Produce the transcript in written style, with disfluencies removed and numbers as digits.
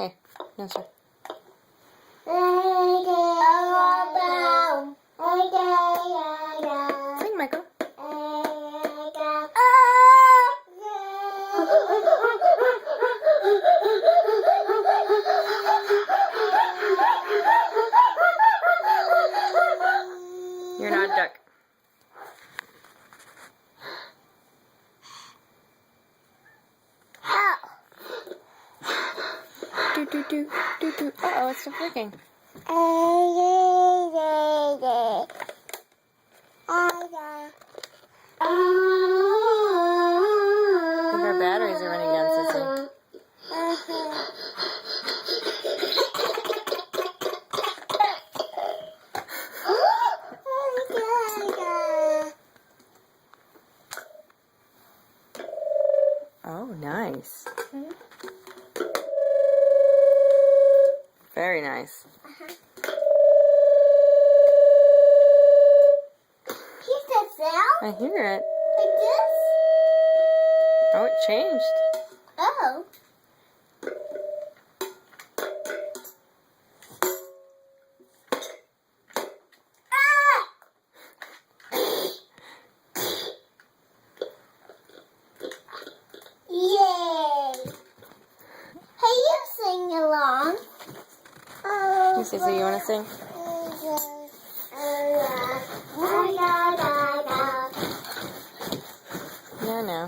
Hey, no sir. Sing, Michael. You're not a duck. Do do do do do. Uh-oh, it's not working. I think our batteries are running down, Sissy. Oh, nice. Very nice. Here's the sound. I hear it. Like this? Oh, it changed. Oh. Yay! Hey, you sing along. You Sissy, you want to sing? No, no.